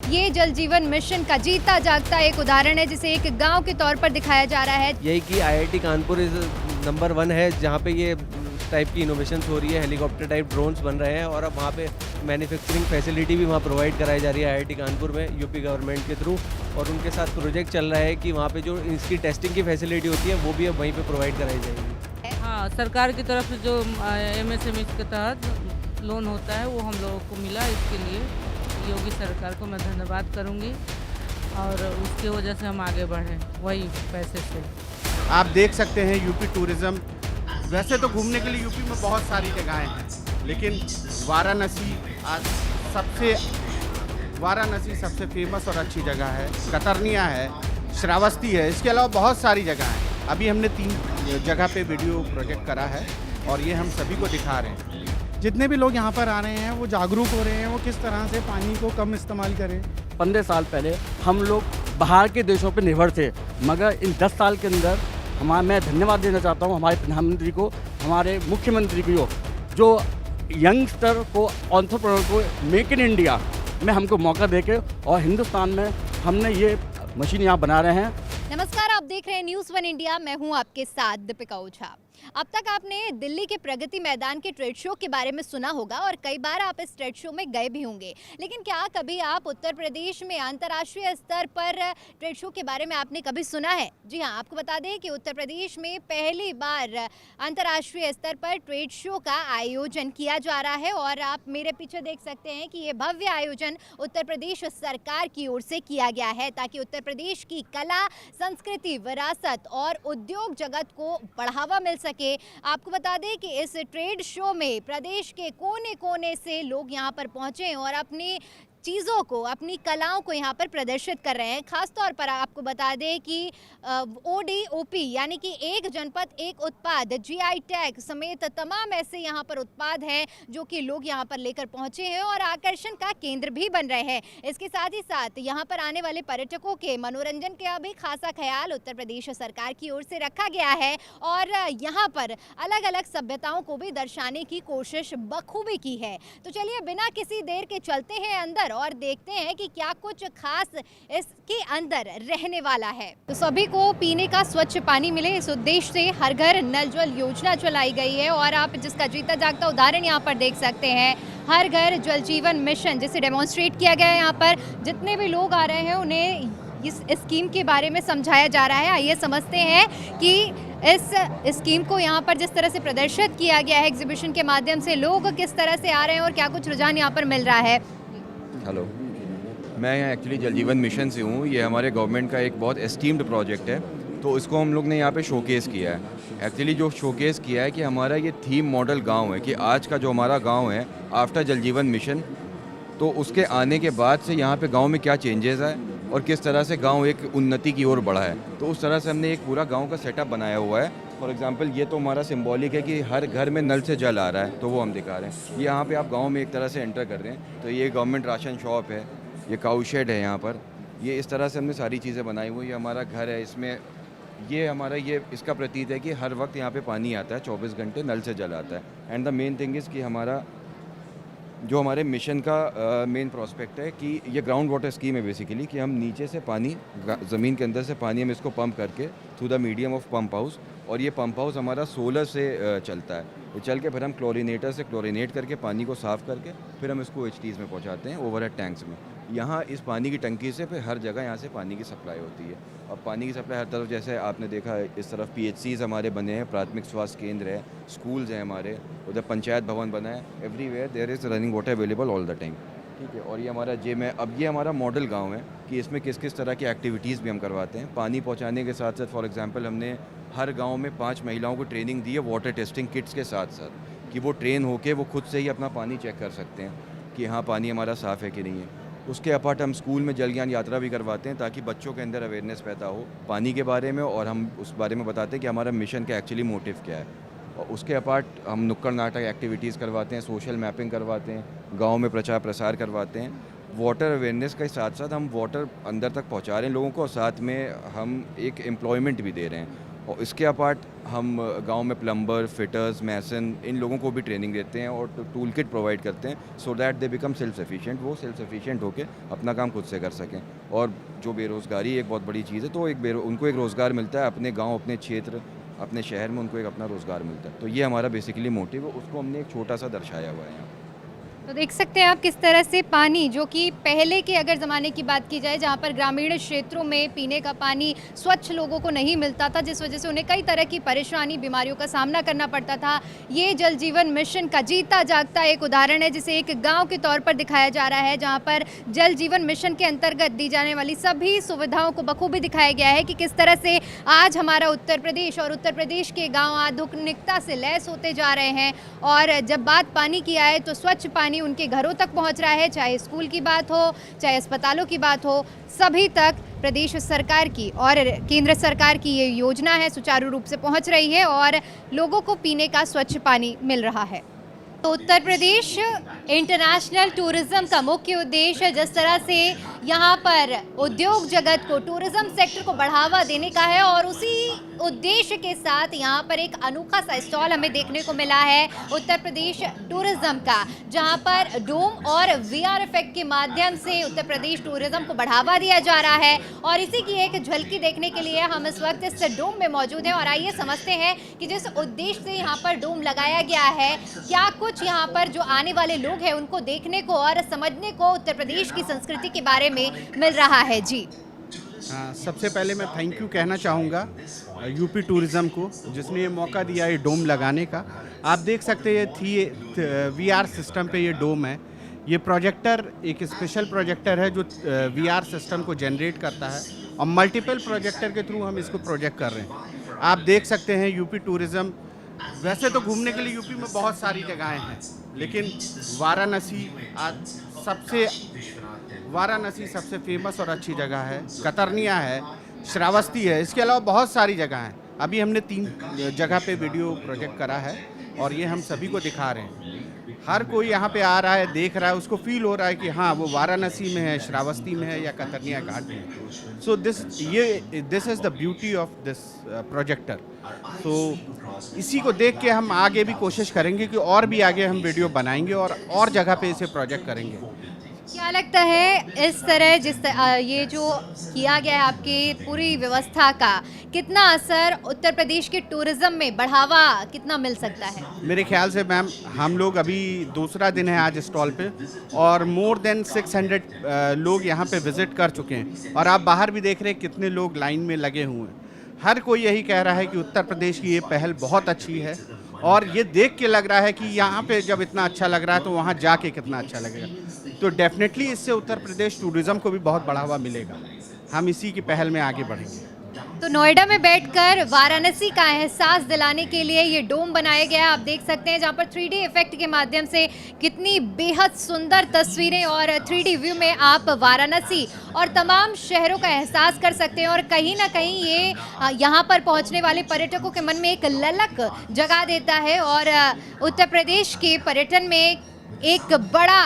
ये जल जीवन मिशन का जीता जागता एक उदाहरण है, जिसे एक गांव के तौर पर दिखाया जा रहा है। यही कि आईआईटी कानपुर इज नंबर 1 है जहाँ पे ये टाइप की इनोवेशंस हो रही है, हेलीकॉप्टर टाइप ड्रोन्स बन रहे हैं और अब वहाँ पे मैन्युफैक्चरिंग फैसिलिटी भी वहाँ प्रोवाइड कराई जा रही है आईआईटी कानपुर में यूपी गवर्नमेंट के थ्रू। और उनके साथ प्रोजेक्ट चल रहा है कि वहाँ पे जो इसकी टेस्टिंग की फैसिलिटी होती है वो भी अब वहीं पे प्रोवाइड कराई जाएगी। हाँ, सरकार की तरफ से जो एमएसएमई के तहत लोन होता है वो हम लोगों को मिला। इसके लिए योगी सरकार को मैं धन्यवाद करूँगी और उसकी वजह से हम आगे बढ़े वही पैसे से। आप देख सकते हैं यूपी टूरिज़्म, वैसे तो घूमने के लिए यूपी में बहुत सारी जगहें हैं, लेकिन वाराणसी सबसे फेमस और अच्छी जगह है। कतरनिया है, श्रावस्ती है, इसके अलावा बहुत सारी जगह हैं। अभी हमने 3 जगह पे वीडियो प्रोजेक्ट करा है और ये हम सभी को दिखा रहे हैं। जितने भी लोग यहाँ पर आ रहे हैं वो जागरूक हो रहे हैं, वो किस तरह से पानी को कम इस्तेमाल करें। 15 साल पहले हम लोग बाहर के देशों पर निर्भर थे, मगर इन 10 साल के अंदर मैं धन्यवाद देना चाहता हूँ हमारे प्रधानमंत्री को, हमारे मुख्यमंत्री को, जो यंगस्टर को, एंटरप्रेन्योर को मेक इन इंडिया में हमको मौका देके और हिंदुस्तान में हमने ये मशीन यहाँ बना रहे हैं। नमस्कार, आप देख रहे हैं न्यूज़ 1 इंडिया। मैं हूं आपके साथ दीपिका ओझा। अब तक आपने दिल्ली के प्रगति मैदान के ट्रेड शो के बारे में सुना होगा और कई बार आप इस ट्रेड शो में गए भी होंगे, लेकिन क्या कभी आप उत्तर प्रदेश में अंतर्राष्ट्रीय स्तर पर ट्रेड शो के बारे में आपने कभी सुना है? जी हाँ, आपको बता दें कि उत्तर प्रदेश में पहली बार अंतर्राष्ट्रीय स्तर पर ट्रेड शो का आयोजन किया जा रहा है और आप मेरे पीछे देख सकते हैं कि ये भव्य आयोजन उत्तर प्रदेश सरकार की ओर से किया गया है ताकि उत्तर प्रदेश की कला, संस्कृति, विरासत और उद्योग जगत को बढ़ावा मिल सके। आपको बता दें कि इस ट्रेड शो में प्रदेश के कोने कोने से लोग यहां पर पहुंचे और अपनी चीज़ों को, अपनी कलाओं को यहाँ पर प्रदर्शित कर रहे हैं। खास तौर पर आपको बता दें कि ODOP यानी कि एक जनपद एक उत्पाद, GI टैग समेत तमाम ऐसे यहाँ पर उत्पाद हैं जो कि लोग यहाँ पर लेकर पहुँचे हैं और आकर्षण का केंद्र भी बन रहे हैं। इसके साथ ही साथ यहाँ पर आने वाले पर्यटकों के मनोरंजन का भी खासा ख्याल उत्तर प्रदेश सरकार की ओर से रखा गया है और यहाँ पर अलग अलग सभ्यताओं को भी दर्शाने की कोशिश बखूबी की है। तो चलिए बिना किसी देर के चलते हैं अंदर और देखते हैं कि क्या कुछ खास इसके अंदर रहने वाला है। तो सभी को पीने का स्वच्छ पानी मिले, इस उद्देश्य से हर घर नल जल योजना चलाई गई है और आप जिसका जीता जागता उदाहरण यहाँ पर देख सकते हैं। हर घर जल जीवन मिशन जिसे डेमोन्स्ट्रेट किया गया है। यहाँ पर जितने भी लोग आ रहे हैं उन्हें इस स्कीम के बारे में समझाया जा रहा है। आइए समझते हैं कि इस स्कीम को यहाँ पर जिस तरह से प्रदर्शित किया गया है एग्जीबिशन के माध्यम से, लोग किस तरह से आ रहे हैं और क्या कुछ रुझान यहाँ पर मिल रहा है। हेलो, मैं यहाँ एक्चुअली जल जीवन मिशन से हूँ। ये हमारे गवर्नमेंट का एक बहुत एस्टीम्ड प्रोजेक्ट है, तो इसको हम लोग ने यहाँ पे शोकेस किया है। एक्चुअली जो शोकेस किया है कि हमारा ये थीम मॉडल गांव है कि आज का जो हमारा गांव है आफ्टर जल जीवन मिशन, तो उसके आने के बाद से यहाँ पे गांव में क्या चेंजेस आए और किस तरह से गांव एक उन्नति की ओर बढ़ा है। तो उस तरह से हमने एक पूरा गाँव का सेटअप बनाया हुआ है। फॉर एग्जांपल ये तो हमारा सिंबॉलिक है कि हर घर में नल से जल आ रहा है, तो वो हम दिखा रहे हैं। यहाँ पे आप गांव में एक तरह से एंटर कर रहे हैं, तो ये गवर्नमेंट राशन शॉप है, ये काऊ शेड है यहाँ पर। ये इस तरह से हमने सारी चीज़ें बनाई हुई। ये हमारा घर है, इसमें ये हमारा ये इसका प्रतीत है कि हर वक्त यहाँ पे पानी आता है, 24 घंटे नल से जल आता है। And the main thing is कि हमारा जो हमारे मिशन का मेन प्रोस्पेक्ट है कि ये ग्राउंड वाटर स्कीम है बेसिकली, कि हम नीचे से पानी, ज़मीन के अंदर से पानी हम इसको पंप करके through the medium of pump house, और ये पंप हाउस हमारा सोलर से चलता है। ये चल के फिर हम क्लोरीनेटर से क्लोरीनेट करके पानी को साफ़ करके फिर हम इसको HTs में पहुंचाते हैं, ओवरहेड टैंक्स में। यहाँ इस पानी की टंकी से फिर हर जगह यहाँ से पानी की सप्लाई होती है। और पानी की सप्लाई हर तरफ, जैसे आपने देखा है इस तरफ PHCs हमारे बने हैं, प्राथमिक स्वास्थ्य केंद्र है, स्कूल्स हैं हमारे, उधर पंचायत भवन बना है। Everywhere there is running water available all the time. ठीक है, और ये हमारा जिम है। अब ये हमारा मॉडल गांव है कि इसमें किस किस तरह की एक्टिविटीज़ भी हम करवाते हैं। पानी पहुंचाने के साथ साथ फॉर एग्जांपल हमने हर गांव में 5 महिलाओं को ट्रेनिंग दी है वाटर टेस्टिंग किट्स के साथ साथ, कि वो ट्रेन होके वो खुद से ही अपना पानी चेक कर सकते हैं कि हाँ पानी हमारा साफ़ है कि नहीं है। उसके अपार्ट हम स्कूल में जल ज्ञान यात्रा भी करवाते हैं ताकि बच्चों के अंदर अवेयरनेस पैदा हो पानी के बारे में, और हम उस बारे में बताते हैं कि हमारा मिशन का एक्चुअली मोटिव क्या है। और उसके अपार्ट हम नुक्कड़ नाटक एक्टिविटीज़ करवाते हैं, सोशल मैपिंग करवाते हैं, गाँव में प्रचार प्रसार करवाते हैं। वाटर अवेयरनेस के साथ साथ हम वाटर अंदर तक पहुंचा रहे हैं लोगों को, और साथ में हम एक एम्प्लॉयमेंट भी दे रहे हैं। और इसके अपार्ट हम गांव में प्लम्बर, फिटर्स, मैसन, इन लोगों को भी ट्रेनिंग देते हैं और टूल किट प्रोवाइड करते हैं so that they become self sufficient. वो सेल्फ सफिशिएंट होकर अपना काम खुद से कर सकें। और जो बेरोज़गारी एक बहुत बड़ी चीज़ है, तो उनको एक रोज़गार मिलता है अपने गाँव, अपने क्षेत्र, अपने शहर में उनको एक अपना रोज़गार मिलता है। तो ये हमारा बेसिकली मोटिव है, उसको हमने एक छोटा सा दर्शाया हुआ है यहाँ। तो देख सकते हैं आप किस तरह से पानी, जो कि पहले के अगर ज़माने की बात की जाए जहाँ पर ग्रामीण क्षेत्रों में पीने का पानी स्वच्छ लोगों को नहीं मिलता था, जिस वजह से उन्हें कई तरह की परेशानी, बीमारियों का सामना करना पड़ता था। ये जल जीवन मिशन का जीता जागता एक उदाहरण है, जिसे एक गांव के तौर पर दिखाया जा रहा है, जहाँ पर जल जीवन मिशन के अंतर्गत दी जाने वाली सभी सुविधाओं को बखूबी दिखाया गया है कि किस तरह से आज हमारा उत्तर प्रदेश और उत्तर प्रदेश के गाँव आधुनिकता से लैस होते जा रहे हैं। और जब बात पानी की आए तो स्वच्छ पानी उनके घरों तक पहुंच रहा है, चाहे स्कूल की बात हो, चाहे अस्पतालों की बात हो, सभी तक प्रदेश सरकार की और केंद्र सरकार की ये योजना है सुचारू रूप से पहुंच रही है और लोगों को पीने का स्वच्छ पानी मिल रहा है। तो उत्तर प्रदेश इंटरनेशनल टूरिज्म का मुख्य उद्देश्य जिस तरह से यहाँ पर उद्योग जगत को, टूरिज्म सेक्टर को बढ़ावा देने का है और उसी उद्देश्य के साथ यहाँ पर एक अनोखा सा स्टॉल हमें देखने को मिला है उत्तर प्रदेश टूरिज्म का, जहाँ पर डोम और VR इफेक्ट के माध्यम से उत्तर प्रदेश टूरिज्म को बढ़ावा दिया जा रहा है। और इसी की एक झलकी देखने के लिए हम इस वक्त इस डोम में मौजूद हैं और आइए समझते हैं कि जिस उद्देश्य से यहाँ पर डोम लगाया गया है, क्या कुछ यहाँ पर जो आने वाले लोग हैं उनको देखने को और समझने को उत्तर प्रदेश की संस्कृति के बारे में मिल रहा है। जी सबसे पहले मैं थैंक यू कहना चाहूँगा यूपी टूरिज़्म को, जिसने ये मौका दिया ये डोम लगाने का। आप देख सकते हैं ये VR सिस्टम पे ये डोम है। ये प्रोजेक्टर एक स्पेशल प्रोजेक्टर है जो VR सिस्टम को जनरेट करता है और मल्टीपल प्रोजेक्टर के थ्रू हम इसको प्रोजेक्ट कर रहे हैं। आप देख सकते हैं यूपी टूरिज़्म, वैसे तो घूमने के लिए यूपी में बहुत सारी जगहें हैं, लेकिन वाराणसी सबसे फेमस और अच्छी जगह है। कतरनिया है, श्रावस्ती है, इसके अलावा बहुत सारी जगह हैं। अभी हमने 3 जगह पे वीडियो प्रोजेक्ट करा है और ये हम सभी को दिखा रहे हैं। हर कोई यहाँ पे आ रहा है, देख रहा है, उसको फील हो रहा है कि हाँ वो वाराणसी में है, श्रावस्ती में है या कतरनिया घाट में है। So this is the beauty of this projector. तो इसी को देख के हम आगे भी कोशिश करेंगे कि और भी आगे हम वीडियो बनाएंगे और जगह पे इसे प्रोजेक्ट करेंगे। क्या लगता है इस तरह ये जो किया गया है आपकी पूरी व्यवस्था का, कितना असर उत्तर प्रदेश के टूरिज्म में बढ़ावा कितना मिल सकता है? मेरे ख्याल से मैम हम लोग अभी दूसरा दिन है आज स्टॉल पे और मोर देन 600 लोग यहाँ पे विजिट कर चुके हैं और आप बाहर भी देख रहे हैं कितने लोग लाइन में लगे हुए हैं। हर कोई यही कह रहा है कि उत्तर प्रदेश की ये पहल बहुत अच्छी है और ये देख के लग रहा है कि यहाँ पे जब इतना अच्छा लग रहा है तो वहाँ जाके कितना अच्छा लगेगा। तो डेफिनेटली इससे उत्तर प्रदेश टूरिज़्म को भी बहुत बढ़ावा मिलेगा। हम इसी की पहल में आगे बढ़ेंगे। तो नोएडा में बैठकर वाराणसी का एहसास दिलाने के लिए ये डोम बनाया गया है। आप देख सकते हैं जहाँ पर 3D इफेक्ट के माध्यम से कितनी बेहद सुंदर तस्वीरें और 3D व्यू में आप वाराणसी और तमाम शहरों का एहसास कर सकते हैं और कहीं ना कहीं ये यहाँ पर पहुँचने वाले पर्यटकों के मन में एक ललक जगा देता है और उत्तर प्रदेश के पर्यटन में एक बड़ा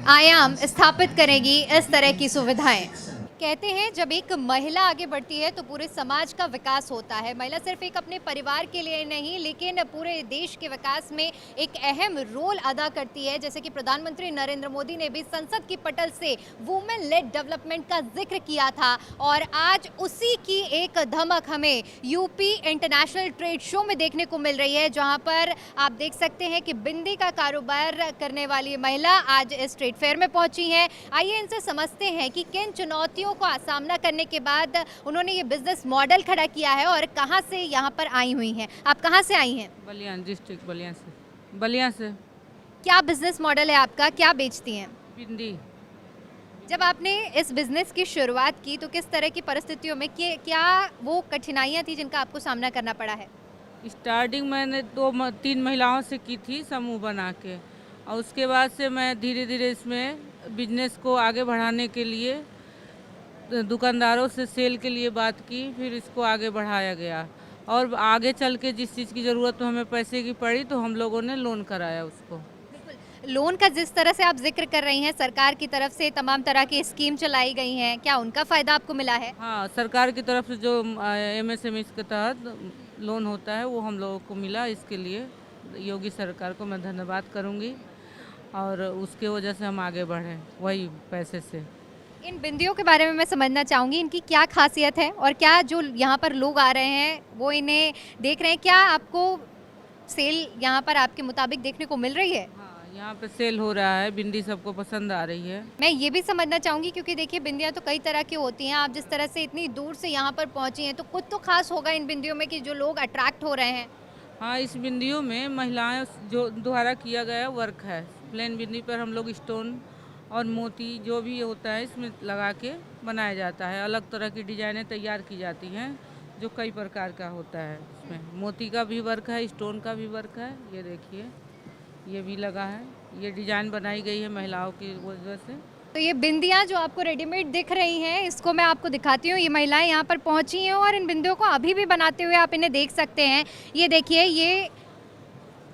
आयाम स्थापित करेगी इस तरह की सुविधाएं। कहते हैं जब एक महिला आगे बढ़ती है तो पूरे समाज का विकास होता है। महिला सिर्फ एक अपने परिवार के लिए नहीं लेकिन पूरे देश के विकास में एक अहम रोल अदा करती है। जैसे कि प्रधानमंत्री नरेंद्र मोदी ने भी संसद की पटल से वुमेन लेड डेवलपमेंट का जिक्र किया था और आज उसी की एक धमक हमें यूपी इंटरनेशनल ट्रेड शो में देखने को मिल रही है, जहां पर आप देख सकते हैं कि बिंदी का कारोबार करने वाली महिला आज इस ट्रेड फेयर में पहुंची हैं। आइए इनसे समझते हैं कि किन चुनौतियों को सामना करने के बाद उन्होंने ये बिजनेस मॉडल खड़ा किया है और कहां से यहां पर आई हुई हैं। आप कहां से आई हैं? बलियान डिस्ट्रिक्ट, बलिया से। क्या बिजनेस मॉडल है आपका, क्या बेचती हैं? बिंदी। जब आपने इस बिजनेस की शुरुआत की तो किस तरह की परिस्थितियों में क्या वो कठिनाइयां थी जिनका आपको सामना करना पड़ा है? स्टार्टिंग मैंने 2-3 महिलाओं से की थी समूह बना के और उसके बाद से मैं धीरे धीरे इसमें बिजनेस को आगे बढ़ाने के लिए दुकानदारों से सेल के लिए बात की, फिर इसको आगे बढ़ाया गया और आगे चल के जिस चीज़ की ज़रूरत तो हमें पैसे की पड़ी तो हम लोगों ने लोन कराया उसको। लोन का जिस तरह से आप जिक्र कर रही हैं, सरकार की तरफ से तमाम तरह की स्कीम चलाई गई हैं, क्या उनका फ़ायदा आपको मिला है? हाँ, सरकार की तरफ से जो MSME के तहत लोन होता है वो हम लोगों को मिला, इसके लिए योगी सरकार को मैं धन्यवाद करूंगी और उसके वजह से हम आगे बढ़े वही पैसे से। इन बिंदियों के बारे में मैं समझना चाहूँगी, इनकी क्या खासियत है और क्या जो यहाँ पर लोग आ रहे हैं वो इन्हें देख रहे हैं, क्या आपको सेल यहाँ पर आपके मुताबिक देखने को मिल रही है? हाँ, यहाँ पे सेल हो रहा है, बिंदी सबको पसंद आ रही है। मैं ये भी समझना चाहूँगी क्योंकि देखिए बिंदियाँ तो कई तरह की होती हैं, आप जिस तरह से इतनी दूर से यहाँ पर पहुँची हैं तो कुछ तो खास होगा इन बिंदियों में कि जो लोग अट्रैक्ट हो रहे हैं। हाँ, इस बिंदियों में महिलाएं जो द्वारा किया गया वर्क है। प्लेन बिंदी पर हम लोग स्टोन और मोती जो भी होता है इसमें लगा के बनाया जाता है। अलग तरह की डिजाइनें तैयार की जाती हैं जो कई प्रकार का होता है। इसमें मोती का भी वर्क है, स्टोन का भी वर्क है। ये देखिए ये भी लगा है, ये डिजाइन बनाई गई है महिलाओं की वजह से। तो ये बिंदियाँ जो आपको रेडीमेड दिख रही हैं इसको मैं आपको दिखाती हूँ। ये महिलाएं यहाँ पर पहुँची हैं और इन बिंदियों को अभी भी बनाते हुए आप इन्हें देख सकते हैं। ये देखिए ये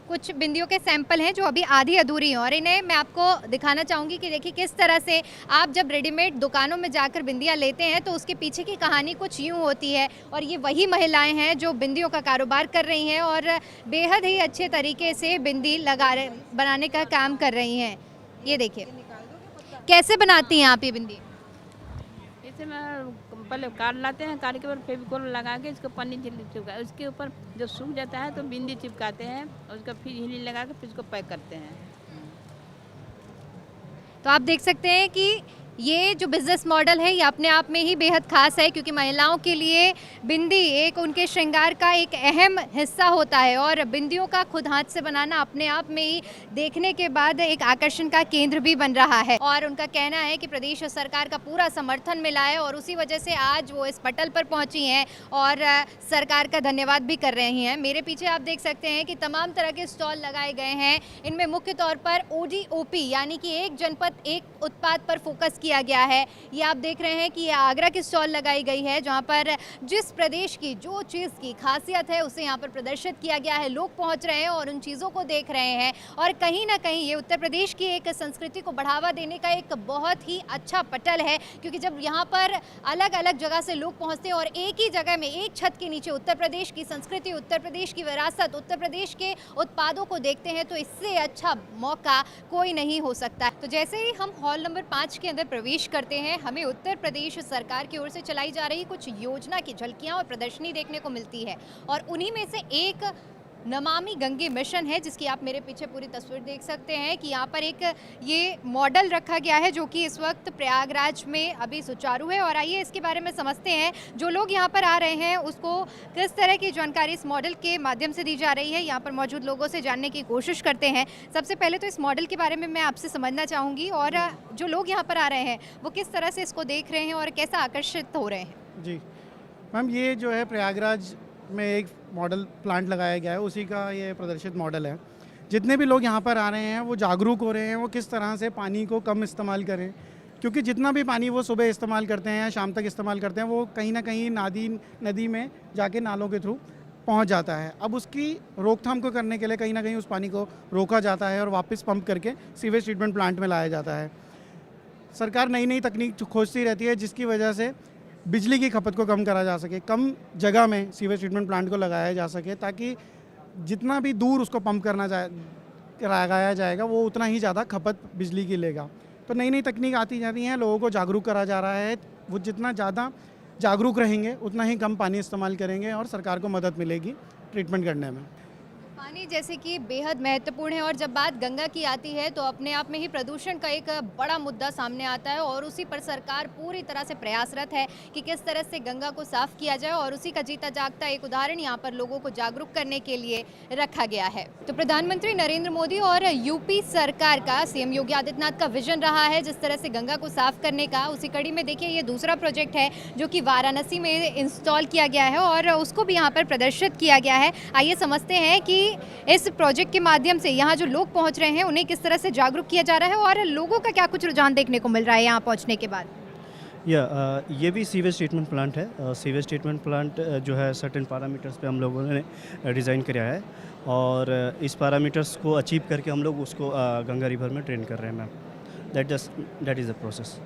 कुछ बिंदियों के सैंपल हैं जो अभी आधी अधूरी हैं और इन्हें मैं आपको दिखाना चाहूँगी कि देखिए किस तरह से आप जब रेडीमेड दुकानों में जाकर बिंदियाँ लेते हैं तो उसके पीछे की कहानी कुछ यूँ होती है और ये वही महिलाएं हैं जो बिंदियों का कारोबार कर रही हैं और बेहद ही अच्छे तरीके से बिंदी बनाने का काम कर रही हैं। ये देखिए कैसे बनाती हैं आप ये बिंदी? इसे मैं पहले काट लाते हैं, काट के बाद फेविकोल लगा के इसको पन्नी चिपका, उसके ऊपर जो सूख जाता है तो बिंदी चिपकाते हैं और उसका फिर हिली लगा के फिर इसको पैक करते हैं। तो आप देख सकते हैं कि ये जो बिज़नेस मॉडल है ये अपने आप में ही बेहद खास है क्योंकि महिलाओं के लिए बिंदी एक उनके श्रृंगार का एक अहम हिस्सा होता है और बिंदियों का खुद हाथ से बनाना अपने आप में ही देखने के बाद एक आकर्षण का केंद्र भी बन रहा है। और उनका कहना है कि प्रदेश सरकार का पूरा समर्थन मिला है और उसी वजह से आज वो इस पटल पर पहुंची हैं और सरकार का धन्यवाद भी कर रही हैं। मेरे पीछे आप देख सकते हैं कि तमाम तरह के स्टॉल लगाए गए हैं। इनमें मुख्य तौर पर ODOP यानी कि एक जनपद एक उत्पाद पर फोकस किया गया है। ये आप देख रहे हैं कि ये आगरा की स्टॉल लगाई गई है जहां पर जिस प्रदेश की जो चीज़ की खासियत है उसे यहां पर प्रदर्शित किया गया है। लोग पहुंच रहे हैं और उन चीज़ों को देख रहे हैं और कहीं ना कहीं ये उत्तर प्रदेश की एक संस्कृति को बढ़ावा देने का एक बहुत ही अच्छा पटल है क्योंकि जब यहाँ पर अलग अलग जगह से लोग पहुँचते हैं और एक ही जगह में एक छत के नीचे उत्तर प्रदेश की संस्कृति, उत्तर प्रदेश की विरासत, उत्तर प्रदेश के उत्पादों को देखते हैं तो इससे अच्छा मौका कोई नहीं हो सकता। तो जैसे ही हम हॉल नंबर 5 के अंदर प्रवेश करते हैं हमें उत्तर प्रदेश सरकार की ओर से चलाई जा रही कुछ योजना की झलकियां और प्रदर्शनी देखने को मिलती है और उन्हीं में से एक नमामि गंगे मिशन है जिसकी आप मेरे पीछे पूरी तस्वीर देख सकते हैं कि यहाँ पर एक ये मॉडल रखा गया है जो कि इस वक्त प्रयागराज में अभी सुचारू है। और आइए इसके बारे में समझते हैं जो लोग यहाँ पर आ रहे हैं उसको किस तरह की जानकारी इस मॉडल के माध्यम से दी जा रही है। यहाँ पर मौजूद लोगों से जानने की कोशिश करते हैं। सबसे पहले तो इस मॉडल के बारे में मैं आपसे समझना चाहूँगी और जो लोग यहाँ पर आ रहे हैं वो किस तरह से इसको देख रहे हैं और कैसा आकर्षित हो रहे हैं। जी मैम, ये जो है प्रयागराज में एक मॉडल प्लांट लगाया गया है, उसी का ये प्रदर्शित मॉडल है। जितने भी लोग यहाँ पर आ रहे हैं वो जागरूक हो रहे हैं वो किस तरह से पानी को कम इस्तेमाल करें क्योंकि जितना भी पानी वो सुबह इस्तेमाल करते हैं या शाम तक इस्तेमाल करते हैं वो कहीं ना कहीं नदी में जाके नालों के थ्रू पहुँच जाता है। अब उसकी रोकथाम को करने के लिए कहीं ना कहीं उस पानी को रोका जाता है और वापस पंप करके सीवेज ट्रीटमेंट प्लांट में लाया जाता है। सरकार नई नई तकनीक खोजती रहती है जिसकी वजह से बिजली की खपत को कम करा जा सके, कम जगह में सीवेज ट्रीटमेंट प्लांट को लगाया जा सके ताकि जितना भी दूर उसको पंप लगाया जाएगा वो उतना ही ज़्यादा खपत बिजली की लेगा। तो नई नई तकनीक आती जा रही हैं, लोगों को जागरूक करा जा रहा है। वो जितना ज़्यादा जागरूक रहेंगे उतना ही कम पानी इस्तेमाल करेंगे और सरकार को मदद मिलेगी ट्रीटमेंट करने में। पानी जैसे कि बेहद महत्वपूर्ण है और जब बात गंगा की आती है तो अपने आप में ही प्रदूषण का एक बड़ा मुद्दा सामने आता है और उसी पर सरकार पूरी तरह से प्रयासरत है कि किस तरह से गंगा को साफ किया जाए और उसी का जीता जागता एक उदाहरण यहाँ पर लोगों को जागरूक करने के लिए रखा गया है। तो प्रधानमंत्री नरेंद्र मोदी और यूपी सरकार का CM योगी आदित्यनाथ का विजन रहा है जिस तरह से गंगा को साफ करने का। उसी कड़ी में देखिए ये दूसरा प्रोजेक्ट है जो कि वाराणसी में इंस्टॉल किया गया है और उसको भी यहाँ पर प्रदर्शित किया गया है। आइए समझते हैं कि इस प्रोजेक्ट के माध्यम से यहाँ जो लोग पहुँच रहे हैं उन्हें किस तरह से जागरूक किया जा रहा है और लोगों का क्या कुछ रुझान देखने को मिल रहा है यहाँ पहुँचने के बाद। ये भी सीवेज ट्रीटमेंट प्लांट है। सीवेज ट्रीटमेंट प्लांट जो है सर्टेन पैरामीटर्स पे हम लोगों ने डिज़ाइन किया है और इस पैरामीटर्स को अचीव करके हम लोग उसको गंगा रिवर में ट्रेन कर रहे हैं ma'am. That is the process.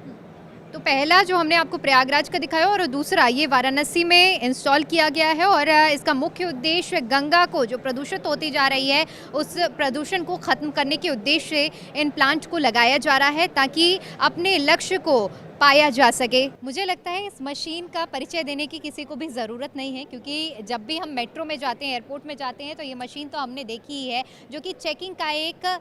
तो पहला जो हमने आपको प्रयागराज का दिखाया और दूसरा ये वाराणसी में इंस्टॉल किया गया है और इसका मुख्य उद्देश्य गंगा को जो प्रदूषित होती जा रही है उस प्रदूषण को ख़त्म करने के उद्देश्य से इन प्लांट को लगाया जा रहा है ताकि अपने लक्ष्य को पाया जा सके। मुझे लगता है इस मशीन का परिचय देने की किसी को भी ज़रूरत नहीं है, क्योंकि जब भी हम मेट्रो में जाते हैं, एयरपोर्ट में जाते हैं, तो ये मशीन तो हमने देखी ही है, जो कि चेकिंग का एक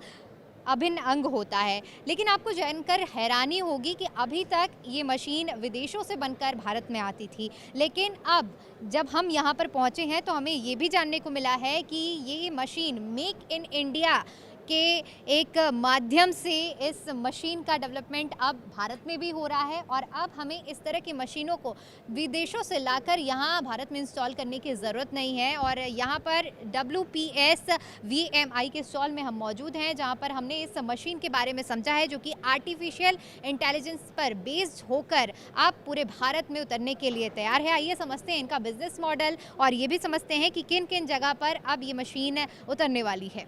अभिन्न अंग होता है। लेकिन आपको जानकर हैरानी होगी कि अभी तक ये मशीन विदेशों से बनकर भारत में आती थी, लेकिन अब जब हम यहाँ पर पहुँचे हैं तो हमें ये भी जानने को मिला है कि ये मशीन मेक इन इंडिया के एक माध्यम से इस मशीन का डेवलपमेंट अब भारत में भी हो रहा है और अब हमें इस तरह की मशीनों को विदेशों से लाकर यहाँ भारत में इंस्टॉल करने की ज़रूरत नहीं है। और यहाँ पर WPS VMI के स्टॉल में हम मौजूद हैं, जहाँ पर हमने इस मशीन के बारे में समझा है, जो कि आर्टिफिशियल इंटेलिजेंस पर बेस्ड होकर अब पूरे भारत में उतरने के लिए तैयार है। आइए समझते हैं इनका बिजनेस मॉडल और ये भी समझते हैं कि किन किन जगह पर अब ये मशीन उतरने वाली है।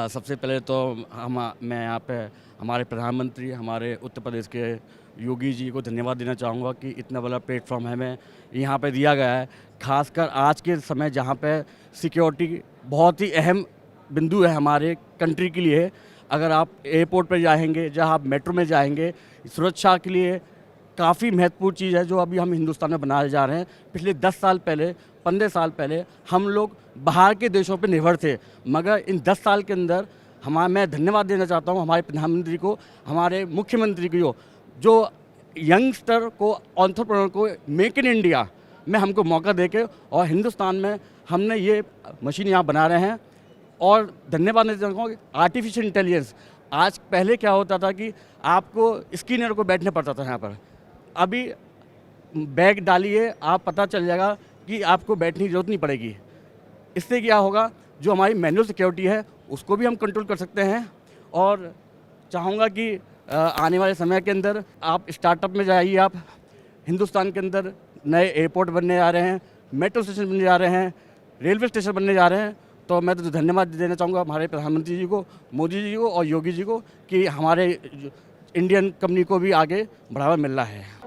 सबसे पहले तो मैं यहाँ पे हमारे प्रधानमंत्री, हमारे उत्तर प्रदेश के योगी जी को धन्यवाद देना चाहूँगा कि इतना बड़ा प्लेटफॉर्म हमें यहाँ पे दिया गया है। खासकर आज के समय जहाँ पे सिक्योरिटी बहुत ही अहम बिंदु है हमारे कंट्री के लिए। अगर आप एयरपोर्ट पर जाएंगे, जहाँ आप मेट्रो में जाएंगे, सुरक्षा के लिए काफ़ी महत्वपूर्ण चीज़ है जो अभी हम हिंदुस्तान में बनाए जा रहे हैं। पिछले 10 साल पहले, 15 साल पहले हम लोग बाहर के देशों पर निर्भर थे, मगर इन 10 साल के अंदर मैं धन्यवाद देना चाहता हूँ हमारे प्रधानमंत्री को, हमारे मुख्यमंत्री को, जो यंगस्टर को, एंटरप्रेन्योर को मेक इन इंडिया में हमको मौका देके और हिंदुस्तान में हमने ये मशीन यहाँ बना रहे हैं। और धन्यवाद देना चाहूँगा आर्टिफिशियल इंटेलिजेंस। आज पहले क्या होता था कि आपको स्क्रीनर को बैठने पड़ता था यहाँ पर, अभी बैग डालिए, आप पता चल जाएगा कि आपको बैठने की ज़रूरत नहीं पड़ेगी। इससे क्या होगा, जो हमारी मैनुअल सिक्योरिटी है उसको भी हम कंट्रोल कर सकते हैं। और चाहूँगा कि आने वाले समय के अंदर आप स्टार्टअप में जाइए, आप हिंदुस्तान के अंदर नए एयरपोर्ट बनने जा रहे हैं, मेट्रो स्टेशन बनने जा रहे हैं, रेलवे स्टेशन बनने जा रहे हैं। तो मैं तो धन्यवाद देना चाहूँगा हमारे प्रधानमंत्री जी को, मोदी जी को और योगी जी को कि हमारे इंडियन कंपनी को भी आगे बढ़ावा मिल रहा है।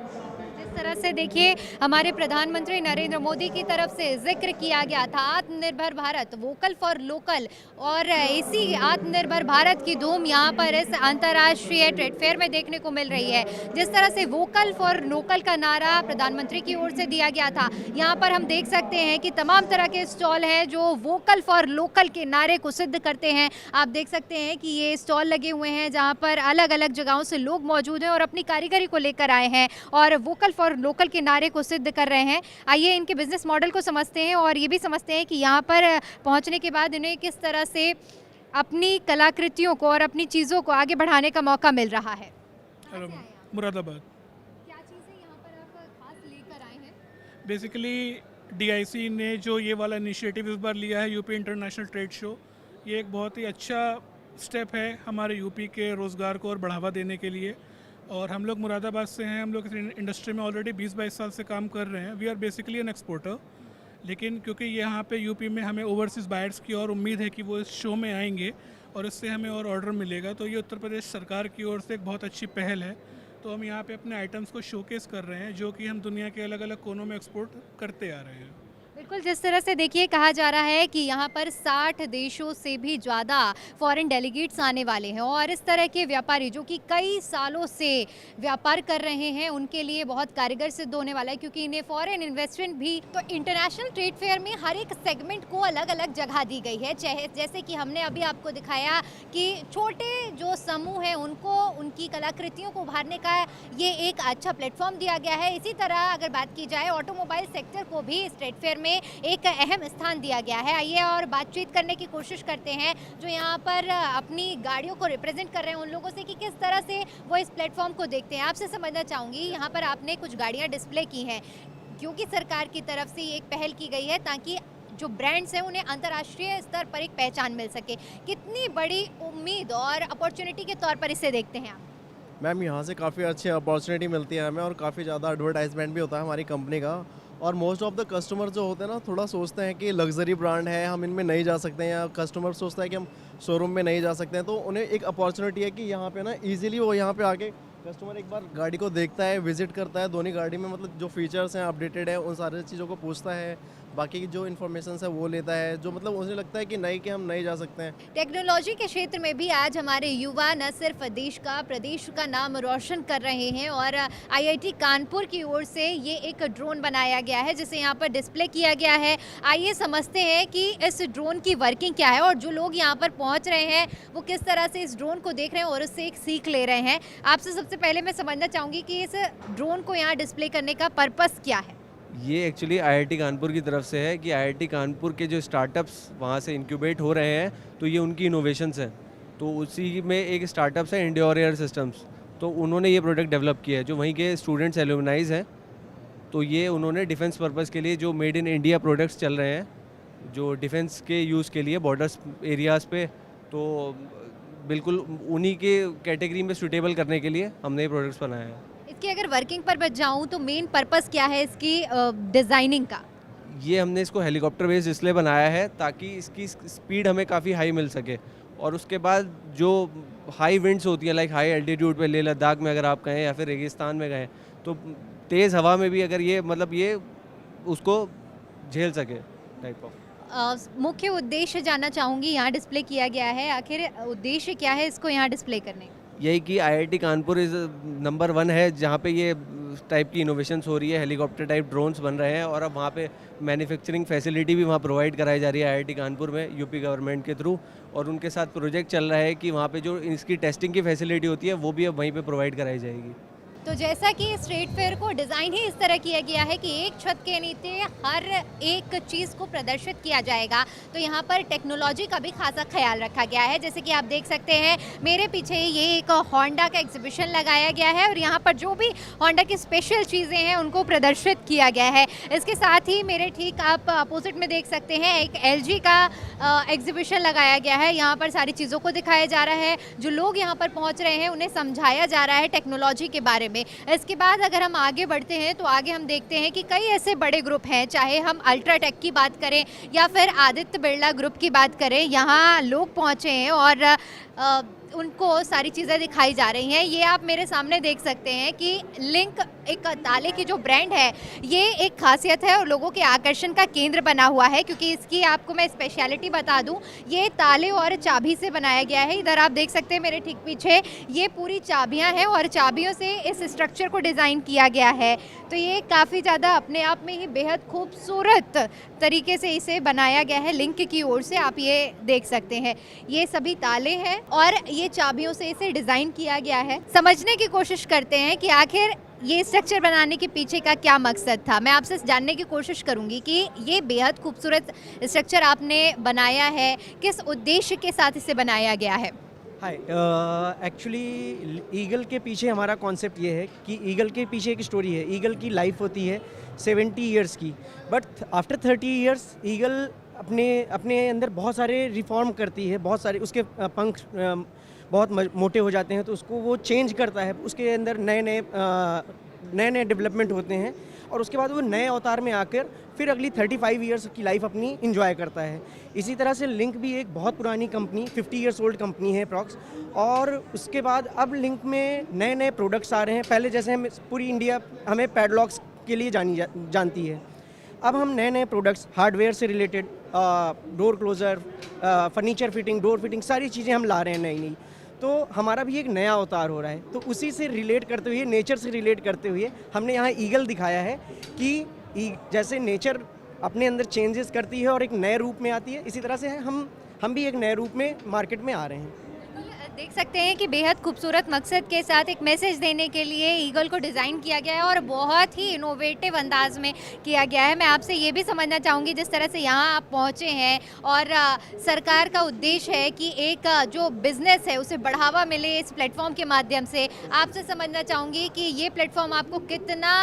जिस तरह से देखिए हमारे प्रधानमंत्री नरेंद्र मोदी की तरफ से जिक्र किया गया था आत्मनिर्भर भारत, वोकल फॉर लोकल, और इसी आत्मनिर्भर भारत की धूम यहाँ पर इस अंतर्राष्ट्रीय ट्रेड फेयर में देखने को मिल रही है। जिस तरह से वोकल फॉर लोकल का नारा प्रधानमंत्री की ओर से दिया गया था, यहाँ पर हम देख सकते हैं कि तमाम तरह के स्टॉल हैं जो वोकल फॉर लोकल के नारे को सिद्ध करते हैं। आप देख सकते हैं कि ये स्टॉल लगे हुए हैं जहाँ पर अलग अलग जगहों से लोग मौजूद हैं और अपनी कारीगरी को लेकर आए हैं और वोकल फॉर लोकल के नारे को सिद्ध कर रहे हैं। आइए इनके बिजनेस मॉडल को समझते हैं और ये भी समझते हैं कि यहाँ पर पहुँचने के बाद इन्हें किस तरह से अपनी कलाकृतियों को और अपनी चीज़ों को आगे बढ़ाने का मौका मिल रहा है। हेलो, मुरादाबाद। क्या चीज़ें यहाँ पर आप खास लेकर आए हैं? बेसिकली DIC ने जो ये वाला इनिशिएटिव इस बार लिया है, यूपी इंटरनेशनल ट्रेड शो, ये एक बहुत ही अच्छा स्टेप है हमारे यूपी के रोज़गार को और बढ़ावा देने के लिए। और हम लोग मुरादाबाद से हैं, हम लोग इस इंडस्ट्री में ऑलरेडी 20-22 साल से काम कर रहे हैं। We are basically an exporter, लेकिन क्योंकि यहाँ पे यूपी में हमें ओवरसीज़ बायर्स की और उम्मीद है कि वो इस शो में आएंगे और इससे हमें और ऑर्डर मिलेगा, तो ये उत्तर प्रदेश सरकार की ओर से एक बहुत अच्छी पहल है। तो हम यहाँ पे अपने आइटम्स को शोकेस कर रहे हैं जो कि हम दुनिया के अलग अलग कोनों में एक्सपोर्ट करते आ रहे हैं। बिल्कुल, जिस तरह से देखिए कहा जा रहा है कि यहाँ पर 60 देशों से भी ज़्यादा फॉरेन डेलीगेट्स आने वाले हैं और इस तरह के व्यापारी जो कि कई सालों से व्यापार कर रहे हैं उनके लिए बहुत कारगर सिद्ध होने वाला है, क्योंकि इन्हें फॉरेन इन्वेस्टमेंट भी। तो इंटरनेशनल ट्रेड फेयर में हर एक सेगमेंट को अलग अलग जगह दी गई है, चाहे जैसे कि हमने अभी आपको दिखाया कि छोटे जो समूह हैं उनको उनकी कलाकृतियों को उभारने का ये एक अच्छा प्लेटफॉर्म दिया गया है। इसी तरह अगर बात की जाए ऑटोमोबाइल सेक्टर को भी इस ट्रेड फेयर में एक अहम स्थान दिया गया है। आइए और बातचीत करने की कोशिश करते हैं जो यहाँ पर अपनी गाड़ियों को रिप्रेजेंट कर रहे हैं उन लोगों से कि किस तरह से वो इस प्लेटफॉर्म को देखते हैं। आपसे समझना चाहूँगी, यहाँ पर आपने कुछ गाड़ियाँ डिस्प्ले की हैं क्योंकि सरकार की तरफ से ये एक पहल की गई है ताकि जो ब्रांड्स हैं उन्हें अंतर्राष्ट्रीय स्तर पर एक पहचान मिल सके। कितनी बड़ी उम्मीद और अपॉर्चुनिटी के तौर पर इसे देखते हैं आप? मैम, यहाँ से काफ़ी अच्छी अपॉर्चुनिटी मिलती है हमें और काफ़ी ज़्यादा एडवर्टाइजमेंट भी होता है हमारी कंपनी का। और मोस्ट ऑफ द कस्टमर जो होते हैं ना, थोड़ा सोचते हैं कि लग्जरी ब्रांड है, हम इनमें नहीं जा सकते हैं, या कस्टमर सोचता है कि हम शोरूम में नहीं जा सकते हैं। तो उन्हें एक अपॉर्चुनिटी है कि यहाँ पे ना इजीली वो यहाँ पे आके कस्टमर एक बार गाड़ी को देखता है, विजिट करता है, दोनों गाड़ी में मतलब जो फीचर्स हैं अपडेटेड है, उन सारी चीज़ों को पूछता है, बाकी की जो इन्फॉर्मेशन है वो लेता है, जो मतलब उसे लगता है कि नहीं कि हम नहीं जा सकते हैं। टेक्नोलॉजी के क्षेत्र में भी आज हमारे युवा न सिर्फ देश का प्रदेश का नाम रोशन कर रहे हैं और आईआईटी कानपुर की ओर से ये एक ड्रोन बनाया गया है जिसे यहाँ पर डिस्प्ले किया गया है। आइए समझते हैं कि इस ड्रोन की वर्किंग क्या है और जो लोग यहाँ पर पहुँच रहे हैं वो किस तरह से इस ड्रोन को देख रहे हैं और उससे एक सीख ले रहे हैं। आपसे सबसे पहले मैं समझना चाहूँगी कि इस ड्रोन को यहाँ डिस्प्ले करने का पर्पस क्या है। ये एक्चुअली आईआईटी कानपुर की तरफ से है कि आईआईटी कानपुर के जो स्टार्टअप्स वहाँ से इंक्यूबेट हो रहे हैं तो ये उनकी इनोवेशंस हैं। तो उसी में एक स्टार्टअप्स है इंड्योर एयर सिस्टम्स, तो उन्होंने ये प्रोडक्ट डेवलप किया है जो वहीं के स्टूडेंट्स एलुमनाइज हैं। तो ये उन्होंने डिफेंस पर्पस के लिए जो मेड इन इंडिया प्रोडक्ट्स चल रहे हैं जो डिफेंस के यूज़ के लिए बॉर्डर्स एरियाज़ पे, तो बिल्कुल उन्हीं के कैटेगरी में सूटेबल करने के लिए हमने ये प्रोडक्ट्स बनाए हैं। इसकी अगर वर्किंग पर बच जाऊँ तो मेन पर्पस क्या है इसकी डिज़ाइनिंग का? ये हमने इसको हेलीकॉप्टर बेस्ड डिस्प्ले बनाया है ताकि इसकी स्पीड हमें काफ़ी हाई मिल सके और उसके बाद जो हाई विंड्स होती हैं लाइक हाई एल्टीट्यूड पे, लेह लद्दाख में अगर आप कहें या फिर रेगिस्तान में गए तो तेज़ हवा में भी अगर ये मतलब ये उसको झेल सके टाइप ऑफ। मुख्य उद्देश्य जानना चाहूँगी, यहाँ डिस्प्ले किया गया है, आखिर उद्देश्य क्या है इसको यहाँ डिस्प्ले करने का? यही कि आईआईटी कानपुर इज़ नंबर 1 है जहाँ पे ये टाइप की इनोवेशंस हो रही है, हेलीकॉप्टर टाइप ड्रोन्स बन रहे हैं और अब वहाँ पे मैन्युफैक्चरिंग फैसिलिटी भी वहाँ प्रोवाइड कराई जा रही है आईआईटी कानपुर में यूपी गवर्नमेंट के थ्रू, और उनके साथ प्रोजेक्ट चल रहा है कि वहाँ पे जो इसकी टेस्टिंग की फैसिलिटी होती है वो भी अब वहीं पे प्रोवाइड कराई जाएगी। तो जैसा कि स्ट्रीट फेयर को डिज़ाइन ही इस तरह किया गया है कि एक छत के नीचे हर एक चीज़ को प्रदर्शित किया जाएगा, तो यहाँ पर टेक्नोलॉजी का भी खासा ख्याल रखा गया है। जैसे कि आप देख सकते हैं मेरे पीछे ये एक होंडा का एग्जीबिशन लगाया गया है और यहाँ पर जो भी होंडा की स्पेशल चीज़ें हैं उनको प्रदर्शित किया गया है। इसके साथ ही मेरे ठीक आप अपोजिट में देख सकते हैं एक LG का एग्जीबिशन लगाया गया है। यहाँ पर सारी चीज़ों को दिखाया जा रहा है, जो लोग यहाँ पर पहुँच रहे हैं उन्हें समझाया जा रहा है टेक्नोलॉजी के बारे में। इसके बाद अगर हम आगे बढ़ते हैं तो आगे हम देखते हैं कि कई ऐसे बड़े ग्रुप हैं, चाहे हम अल्ट्राटेक की बात करें या फिर आदित्य बिरला ग्रुप की बात करें, यहाँ लोग पहुँचे हैं और उनको सारी चीज़ें दिखाई जा रही हैं। ये आप मेरे सामने देख सकते हैं कि लिंक एक ताले की जो ब्रांड है ये एक खासियत है और लोगों के आकर्षण का केंद्र बना हुआ है, क्योंकि इसकी आपको मैं स्पेशलिटी बता दूं, ये ताले और चाबी से बनाया गया है। इधर आप देख सकते हैं मेरे ठीक पीछे ये पूरी चाबियां हैं और चाबियों से इस स्ट्रक्चर को डिज़ाइन किया गया है। तो ये काफ़ी ज़्यादा अपने आप में ही बेहद खूबसूरत तरीके से इसे बनाया गया है लिंक की ओर से, आप ये देख सकते हैं। ये सभी ताले हैं और ये चाबियों से इसे डिज़ाइन किया गया है। समझने की कोशिश करते हैं कि आखिर ये स्ट्रक्चर बनाने के पीछे का क्या मकसद था। मैं आपसे जानने की कोशिश करूंगी कि ये बेहद खूबसूरत स्ट्रक्चर आपने बनाया है, किस उद्देश्य के साथ इसे बनाया गया है? हाय, एक्चुअली ईगल के पीछे हमारा कॉन्सेप्ट ये है कि ईगल के पीछे एक स्टोरी है। ईगल की लाइफ होती है 70 ईयर्स की, बट आफ्टर 30 ईयर्स ईगल अपने अंदर बहुत सारे रिफॉर्म करती है, बहुत सारे उसके पंख बहुत मोटे हो जाते हैं तो उसको वो चेंज करता है, उसके अंदर नए डेवलपमेंट होते हैं और उसके बाद वो नए अवतार में आकर फिर अगली 35 ईयर्स की लाइफ अपनी इंजॉय करता है। इसी तरह से लिंक भी एक बहुत पुरानी कंपनी 50 ईयर्स ओल्ड कंपनी है अप्रॉक्स, और उसके बाद अब लिंक में नए प्रोडक्ट्स आ रहे हैं। पहले जैसे हम पूरी इंडिया हमें पैडलॉक्स के लिए जानती है, अब हम नए प्रोडक्ट्स हार्डवेयर से related door closer, furniture fitting, door fitting, सारी चीज़ें हम ला रहे हैं नई। तो हमारा भी एक नया अवतार हो रहा है, तो उसी से रिलेट करते हुए, नेचर से रिलेट करते हुए हमने यहाँ ईगल दिखाया है कि जैसे नेचर अपने अंदर चेंजेस करती है और एक नए रूप में आती है, इसी तरह से हम भी एक नए रूप में मार्केट में आ रहे हैं। देख सकते हैं कि बेहद खूबसूरत मकसद के साथ एक मैसेज देने के लिए ईगल को डिज़ाइन किया गया है और बहुत ही इनोवेटिव अंदाज में किया गया है। मैं आपसे ये भी समझना चाहूँगी, जिस तरह से यहाँ आप पहुँचे हैं और सरकार का उद्देश्य है कि एक जो बिज़नेस है उसे बढ़ावा मिले इस प्लेटफॉर्म के माध्यम से, आपसे समझना चाहूँगी कि ये प्लेटफॉर्म आपको कितना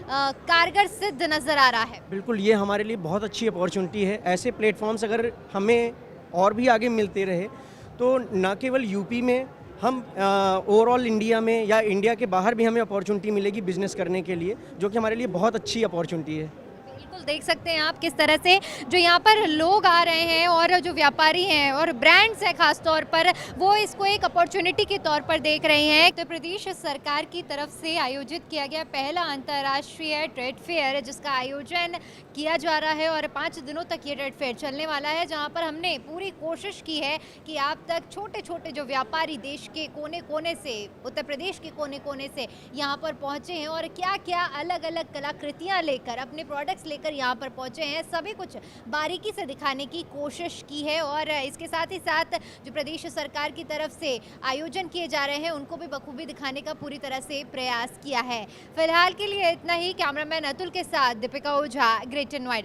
कारगर सिद्ध नज़र आ रहा है? बिल्कुल, ये हमारे लिए बहुत अच्छी अपॉर्चुनिटी है। ऐसे प्लेटफॉर्म्स अगर हमें और भी आगे मिलते रहे तो न केवल यूपी में, हम ओवरऑल इंडिया में या इंडिया के बाहर भी हमें अपॉर्चुनिटी मिलेगी बिजनेस करने के लिए, जो कि हमारे लिए बहुत अच्छी अपॉर्चुनिटी है। बिल्कुल देख सकते हैं आप किस तरह से जो यहाँ पर लोग आ रहे हैं और जो व्यापारी हैं और ब्रांड्स हैं खास तौर पर, वो इसको एक अपॉर्चुनिटी के तौर पर देख रहे हैं। तो प्रदेश सरकार की तरफ से आयोजित किया गया पहला अंतर्राष्ट्रीय ट्रेड फेयर, जिसका आयोजन किया जा रहा है और 5 दिनों तक ये ट्रेड फेयर चलने वाला है, जहाँ पर हमने पूरी कोशिश की है कि आप तक छोटे छोटे जो व्यापारी देश के कोने कोने से, उत्तर प्रदेश के कोने कोने से यहाँ पर पहुँचे हैं और क्या क्या अलग अलग कलाकृतियाँ लेकर, अपने प्रोडक्ट्स लेकर यहाँ पर पहुँचे हैं, सभी कुछ बारीकी से दिखाने की कोशिश की है। और इसके साथ ही साथ जो प्रदेश सरकार की तरफ से आयोजन किए जा रहे हैं उनको भी बखूबी दिखाने का पूरी तरह से प्रयास किया है। फिलहाल के लिए इतना ही। कैमरामैन अतुल के साथ दीपिका ओझा, ग्रेटर नोएडा।